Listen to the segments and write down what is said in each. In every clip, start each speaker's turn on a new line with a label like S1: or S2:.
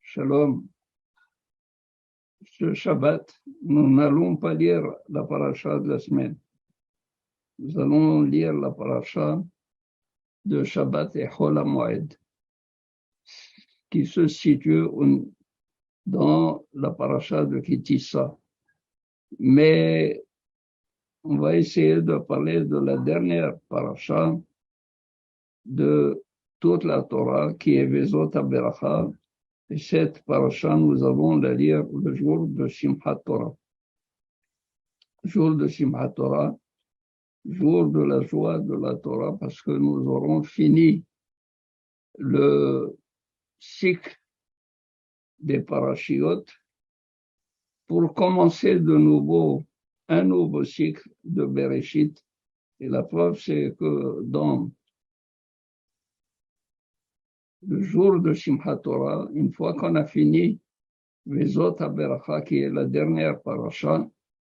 S1: Shalom. Ce Shabbat, nous n'allons pas lire la paracha de la semaine. Nous allons lire la paracha de Shabbat et Chol HaMoed, qui se situe dans la paracha de Ki Tisa. Mais on va essayer de parler de la dernière paracha de toute la Torah, qui est Vezot HaBeracha. Et cette paracha, nous allons la lire le jour de Simchat Torah. Jour de Simchat Torah, jour de la joie de la Torah, parce que nous aurons fini le cycle des parachiotes pour commencer de nouveau un nouveau cycle de Bereshit. Et la preuve, c'est que dans le jour de Simchat Torah, une fois qu'on a fini Vezot HaBeracha, qui est la dernière paracha,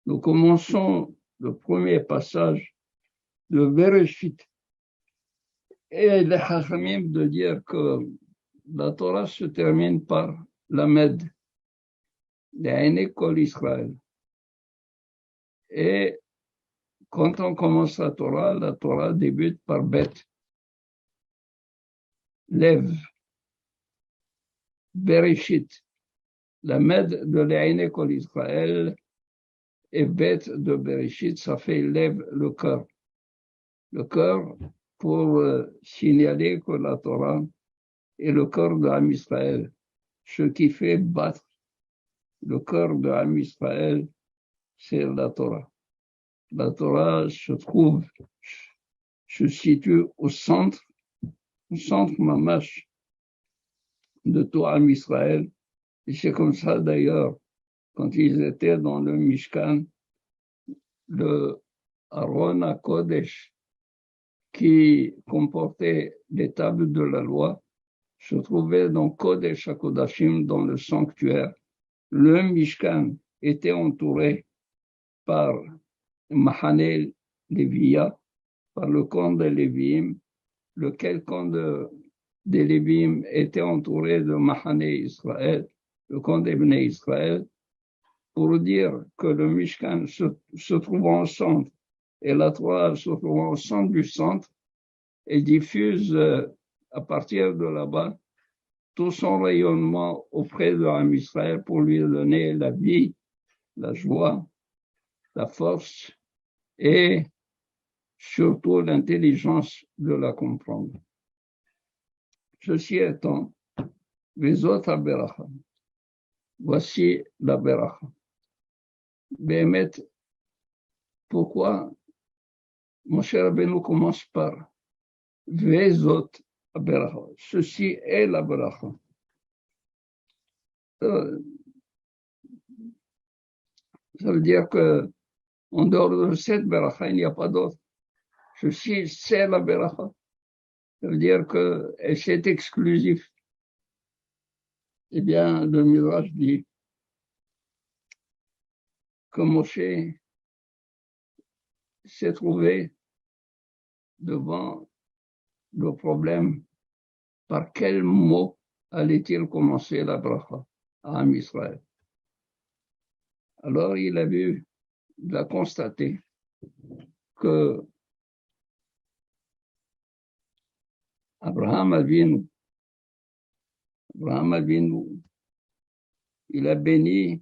S1: nous commençons le premier passage de Bereshit. Et les Chachamim de dire que la Torah se termine par Lamed, l'Aïné Kol Israël. Et quand on commence la Torah débute par Bet, Lev, Bereshit, Lamed de l'Aïné Kol Israël et Bet de Bereshit, ça fait Lev, le cœur. Le cœur pour signaler que la Torah est le cœur de Am Israël, ce qui fait battre le cœur de Am Israël, c'est la Torah. La Torah se situe au centre mamash de tout Am Israël. Et c'est comme ça d'ailleurs, quand ils étaient dans le Mishkan, le Aron HaKodesh, qui comportait les tables de la loi, se trouvait dans Kodesh HaKodashim, dans le sanctuaire. Le Mishkan était entouré par Mahane Léviya, par le camp des Léviim, lequel camp des Léviim était entouré de Mahane Israël, le camp des Bnei Israël, pour dire que le Mishkan se trouvant au centre et la Torah se trouvant au centre du centre et diffuse à partir de là-bas tout son rayonnement auprès de l'Am Israël pour lui donner la vie, la joie, la force et surtout l'intelligence de la comprendre. Ceci étant, Vezot HaBeracha, voici la Beracha. Bémet, pourquoi Moshe Rabbeinu commence par Vezot HaBeracha? Ceci est la Beracha. Ça veut dire que en dehors de cette Beracha, il n'y a pas d'autre. Ceci, c'est la Beracha. Ça veut dire que c'est exclusif. Eh bien, le Midrash dit que Moshe s'est trouvé devant le problème par quel mot allait-il commencer la bracha à Am Israël. Alors il a constaté que Abraham Avinu, il a béni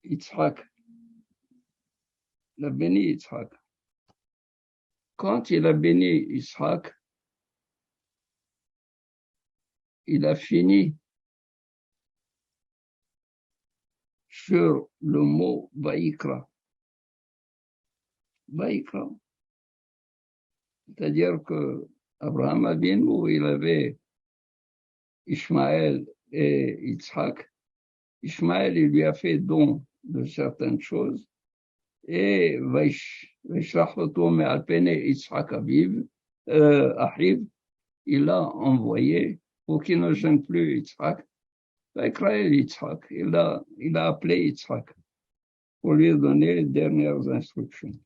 S1: Yitzhak. Il a béni Yitzhak. Quand il a béni Yitzhak, il a fini sur le mot Vaïkra. Vaïkra. C'est-à-dire que Abraham Avinu, il avait Ishmaël et Yitzhak. Ishmaël, il lui a fait don de certaines choses. Et Vaishlachoto me'alpene Yitzhak Aviv, Ahiv, il a envoyé pour qu'il ne gêne plus Yitzhak. Vaikraël Yitzhak, il a appelé Yitzhak pour lui donner les dernières instructions.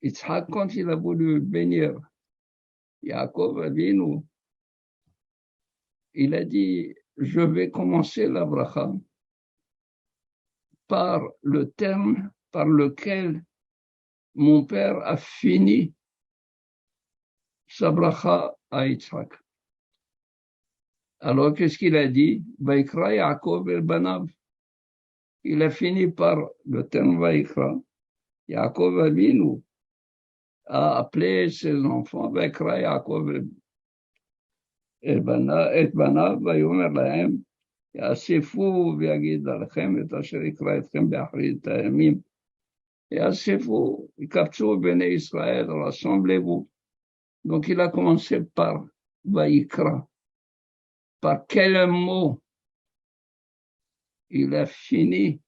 S1: Yitzhak, quand il a voulu bénir Yaakov Avinu, il a dit, je vais commencer la bracha par le terme par lequel mon père a fini sa bracha à Yitzhak. Alors, qu'est-ce qu'il a dit? Vaikra Yaakov el Banav. Il a fini par le terme Vaikra. Yaakov Avinu a appelé ses enfants Vaikra Yaakov el Banav, Vayomer Lahem, יאספו ויגיד עליכם את אשר יקרא אתכם באחרית הימים. יאספו, יקבצו בני ישראל, rassemblez-vous. Donc il a commencé par Vaikra. Par quel mot il a fini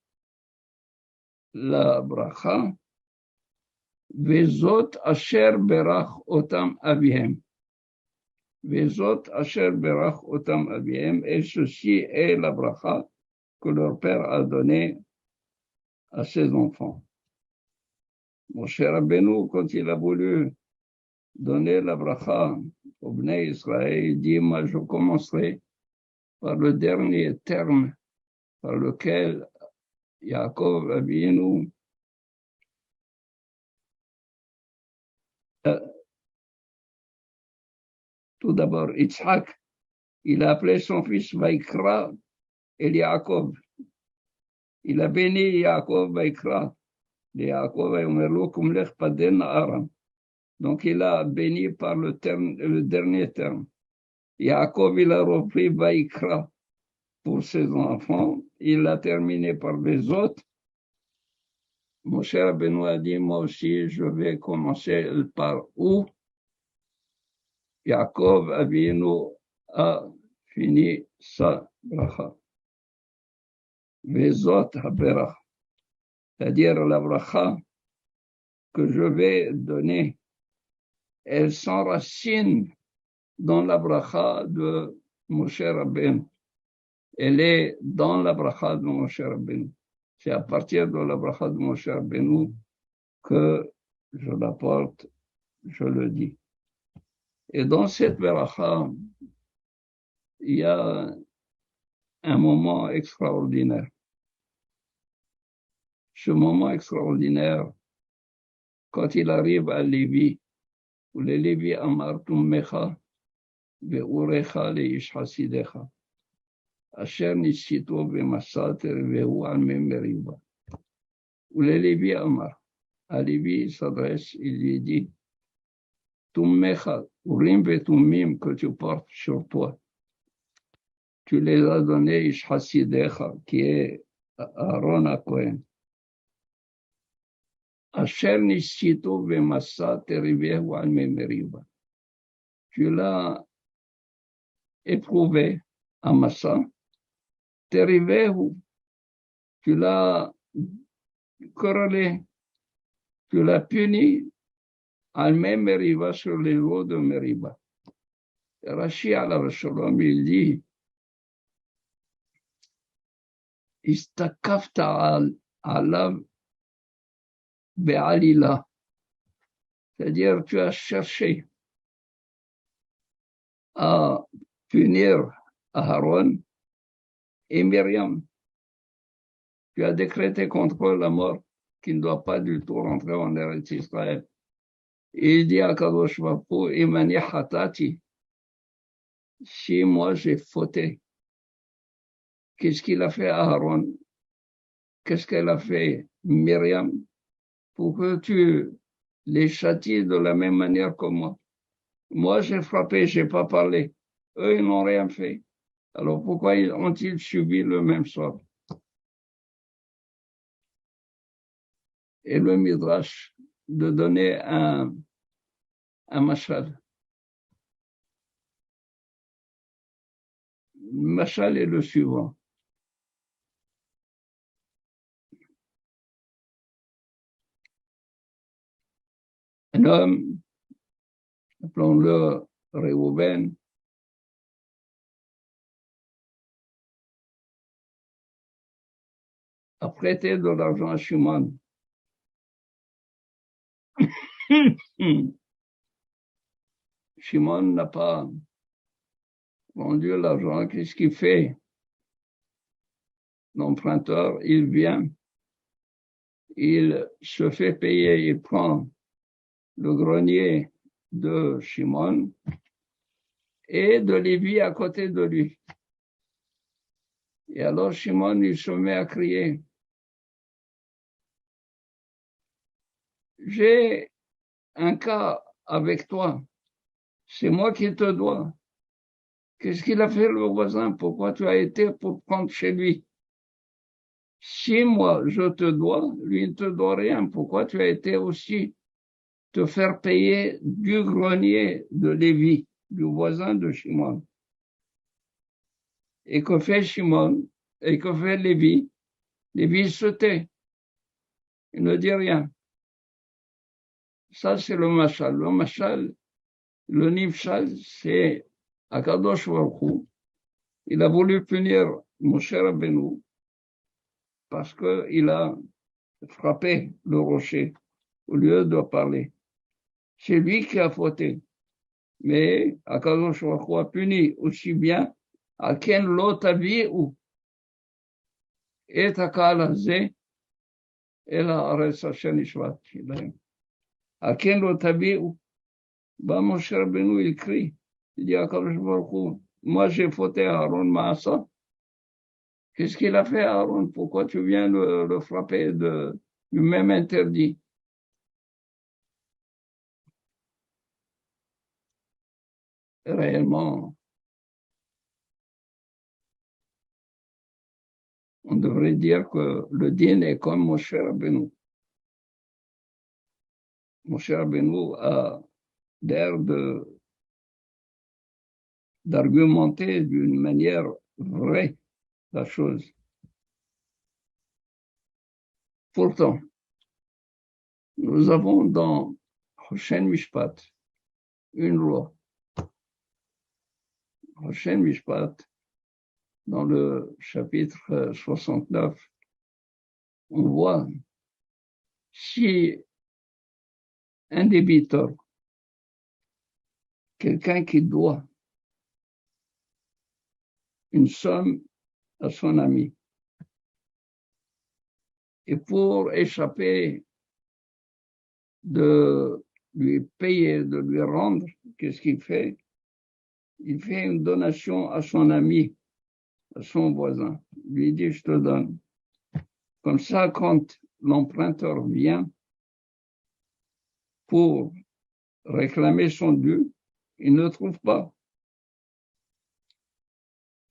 S1: la bracha? Vezot asher berach otam avihem. Vezot asher berach otam avihem. Et ceci est la bracha que leur père a donnée à ses enfants. Moshe Rabbeinu, quand il a voulu donner la bracha au Bnei Israël, il dit, moi je commencerai par le dernier terme par lequel Yaakov Avinu tout d'abord, Yitzhak, il a appelé son fils Vaikra et Yaakov. Il a béni Yaakov Vaikra. Yaakov a omerlo kumlech paden aram. Donc il a béni par le dernier terme. Yaakov, il a repris Vaikra pour ses enfants. Il a terminé par les autres. Moshe Rabbeinu a dit, moi aussi, je vais commencer par où Yaakov Avinu a fini sa bracha. Vezot haberach, c'est-à-dire la bracha que je vais donner, elle s'enracine dans la bracha de Moshe Rabbeinu. Elle est dans la bracha de Moshe Rabbeinu. C'est à partir de la bracha de Moshe Rabbeinu que je la porte, je le dis. Et dans cette bracha, il y a un moment extraordinaire. Ce moment extraordinaire, quand il arrive à Lévi, où le Lévi amar tummecha ve'urecha leish hasidecha, asher nisito b'masater ve'u almem meriba. Où le Lévi amar, à Lévi il s'adresse, il lui dit, tummecha, urim ve'tumim que tu portes sur toi, tu les as donnés ish hasidecha, qui est Aaron HaKohen. Asher nisito v'masa terivehu al memeriba. Tu l'as éprouvé à Massa. Terivehu, tu l'as querellé, tu l'as puni al memeriba sur les eaux de Meriba. Rashi alav shalom, il dit, istakafta alav be'alila. C'est-à-dire, tu as cherché à punir Aaron et Myriam. Tu as décrété contre eux la mort qui ne doit pas du tout rentrer en Eretz Israël. Et il dit à Kadosh Baruch Hu, Imani hatati, si moi j'ai fauté, qu'est-ce qu'il a fait à Aaron? Qu'est-ce qu'elle a fait Myriam? Pour que tu les châties de la même manière que moi. Moi, j'ai frappé, j'ai pas parlé. Eux, ils n'ont rien fait. Alors, pourquoi ont-ils subi le même sort? Et le Midrash de donner un mashal. Le mashal est le suivant. Un homme, appelons-le Réhouven, a prêté de l'argent à Shimon. Shimon n'a pas rendu l'argent, qu'est-ce qu'il fait? L'emprunteur, il vient, il se fait payer, il prend le grenier de Shimon et de Lévi à côté de lui. Et alors Shimon, il se met à crier. J'ai un cas avec toi. C'est moi qui te dois. Qu'est-ce qu'il a fait le voisin? Pourquoi tu as été pour prendre chez lui? Si moi je te dois, lui ne te doit rien. Pourquoi tu as été aussi te faire payer du grenier de Lévi, du voisin de Shimon? Et que fait Shimon? Et que fait Lévi? Lévi se tait. Il ne dit rien. Ça, c'est le mashal. Le mashal, le nifshal, c'est Akadosh Baruch Hu. Il a voulu punir Moshe Rabbeinu parce qu'il a frappé le rocher au lieu de parler. C'est lui qui a fauté. Mais Akadosh Baruch Hu a puni aussi bien à Ken lo tavi'u et Akal hazeh el haaretz asher nishvat lהם. À Ken lo tavi'u. Bah, Moshe Rabbeinu, il crie. Il dit à Akadosh Baruch Hu, moi j'ai fauté à Aaron Maasa. Qu'est-ce qu'il a fait, Aaron? Pourquoi tu viens le frapper du même interdit? Réellement, on devrait dire que le din est comme Moshe Rabbeinu. Moshe Rabbeinu a l'air d'argumenter d'une manière vraie la chose. Pourtant, nous avons dans Hoshen Mishpat une loi. Hoshen Mishpat, dans le chapitre 69, on voit si un débiteur, quelqu'un qui doit une somme à son ami, et pour échapper de lui payer, de lui rendre, qu'est-ce qu'il fait? Il fait une donation à son ami, à son voisin. Il lui dit, je te donne. Comme ça, quand l'emprunteur vient pour réclamer son dû, il ne trouve pas.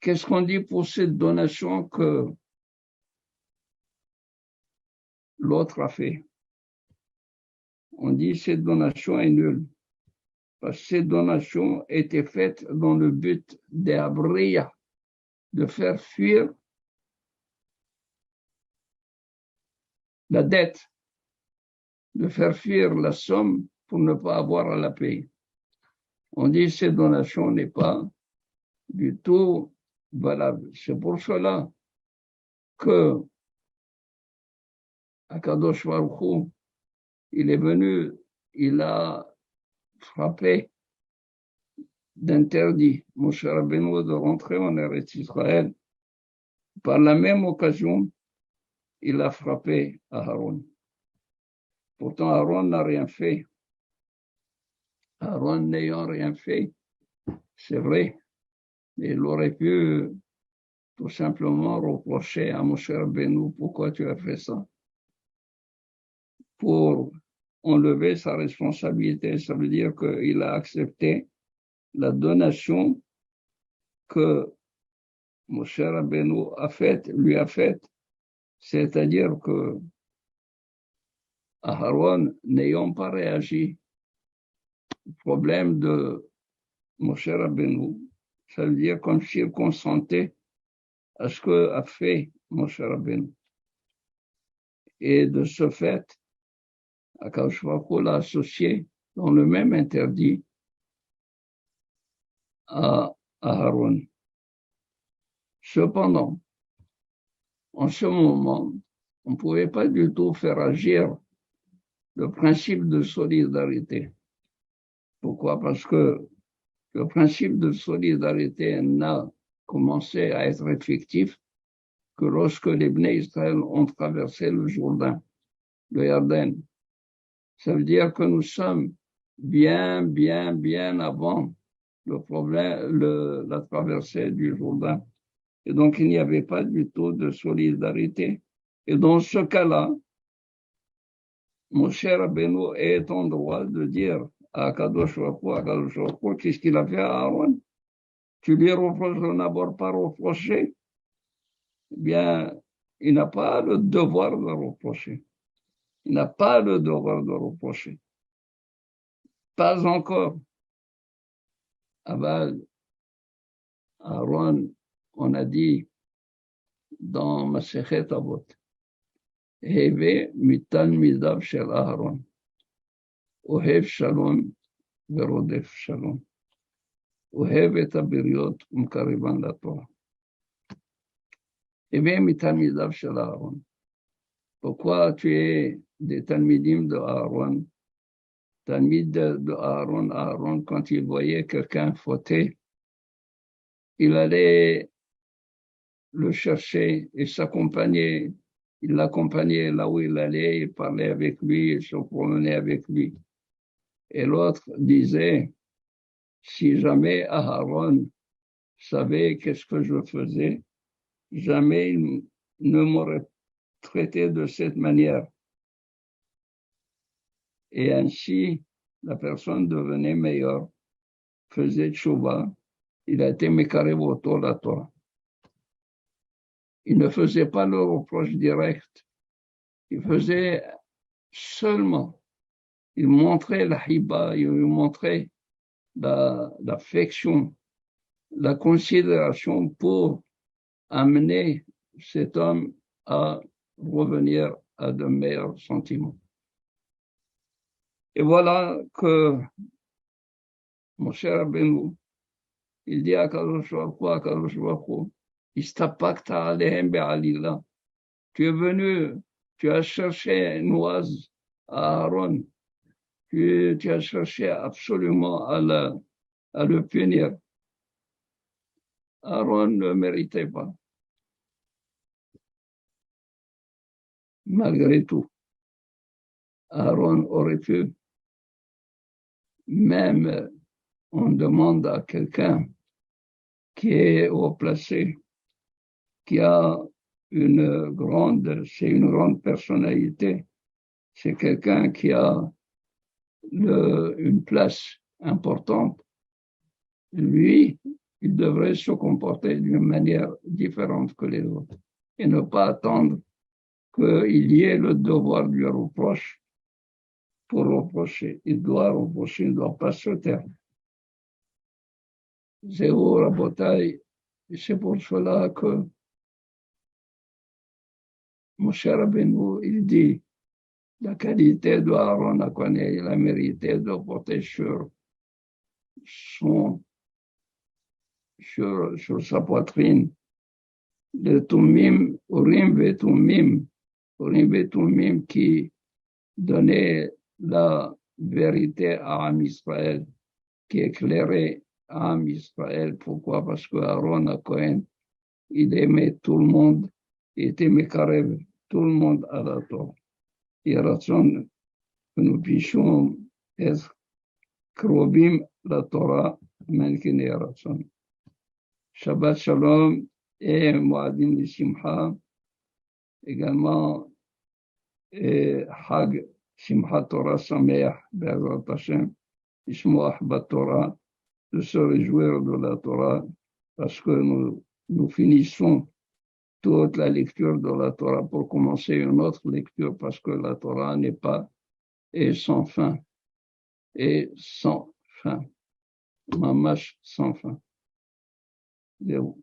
S1: Qu'est-ce qu'on dit pour cette donation que l'autre a fait? On dit cette donation est nulle. Parce que cette donation était faite dans le but d'Abriya, de faire fuir la dette, de faire fuir la somme pour ne pas avoir à la payer. On dit que cette donation n'est pas du tout valable. C'est pour cela que Akadosh Baruch Hu, il est venu, il a frappé d'interdit Moshe Rabbeinu de rentrer en Eretz Israël. Par la même occasion, il a frappé Aaron. Pourtant, Aaron n'a rien fait. Aaron n'ayant rien fait, c'est vrai, il aurait pu tout simplement reprocher à Moshe Rabbeinu, pourquoi tu as fait ça? Pour enlever sa responsabilité, ça veut dire qu'il a accepté la donation que Moshe Rabbeinu lui a faite, c'est-à-dire que Aaron, n'ayant pas réagi au problème de Moshe Rabbeinu, ça veut dire comme s'il consentait à ce qu'a fait Moshe Rabbeinu. Et de ce fait, Akadosh Baruch Hu l'a associé dans le même interdit à Aaron. Cependant, en ce moment, on ne pouvait pas du tout faire agir le principe de solidarité. Pourquoi? Parce que Le principe de solidarité n'a commencé à être effectif que lorsque les Bnei Israël ont traversé le Jourdain, le Yarden. Ça veut dire que nous sommes bien avant le problème, la traversée du Jourdain. Et donc, il n'y avait pas du tout de solidarité. Et dans ce cas-là, mon cher Rabbeinu est en droit de dire à Kadosh Baruch Hu, qu'est-ce qu'il a fait à Aaron? Tu lui reproches de n'avoir pas reproché? Eh bien, il n'a pas le devoir de reprocher. Il n'a pas le devoir de reprocher. Pas encore. Aval, Aaron, on a dit dans Masechet Avot, Heve mitan midav shel Aaron, Ohev shalom verodef shalom, Ohev et abiriot umkariban la Torah. Heve mitan midav shel Aaron. Pourquoi tu es des talmidim de Aaron? Talmid de Aaron, Aaron, quand il voyait quelqu'un fauter, il allait le chercher et s'accompagner. Il l'accompagnait là où il allait, il parlait avec lui, il se promenait avec lui. Et l'autre disait, si jamais Aaron savait qu'est-ce que je faisais, jamais il ne m'aurait traité de cette manière. Et ainsi, la personne devenait meilleure, faisait tchouva, il a été mekarev autour de la Torah. Il ne faisait pas le reproche direct, il faisait seulement, il montrait la hiba, il montrait l'affection, la considération pour amener cet homme à revenir à de meilleurs sentiments. Et voilà que mon cher Rabbeinu, il dit à Kadosh Baruch Hu, Istapakta alehem be'alila. Tu es venu, tu as cherché une oise à Aaron, tu as cherché absolument à le punir. Aaron ne méritait pas. Malgré tout, Aaron aurait pu, même on demande à quelqu'un qui est haut placé, qui a une grande personnalité, c'est quelqu'un qui a une place importante. Lui, il devrait se comporter d'une manière différente que les autres et ne pas attendre qu'il y ait le devoir du reproche pour reprocher. Il doit reprocher, il ne doit pas se taire. Zéro Rabotai, c'est pour cela que mon cher Rabbeinu, il dit la qualité de Aaron a connaît, il a mérité de porter sur sa poitrine le Tumim, Urim Vetumim qui donnait la vérité à Am Israël, qui éclairait Am Israël. Pourquoi? Parce que Aaron a Cohen, il aimait tout le monde, il était mekarev tout le monde à la Torah. Il raison que nous puissions être krobim la Torah, même qu'il n'y a raison. Shabbat Shalom et Moadim de Simcha, également Hag Simcha Torah Sameach, Be'ezrat Hashem, Ishmoach Torah, de se réjouir de la Torah, parce que nous finissons toute la lecture de la Torah pour commencer une autre lecture, parce que la Torah n'est pas et sans fin, et sans fin, mamash sans fin. Zéro.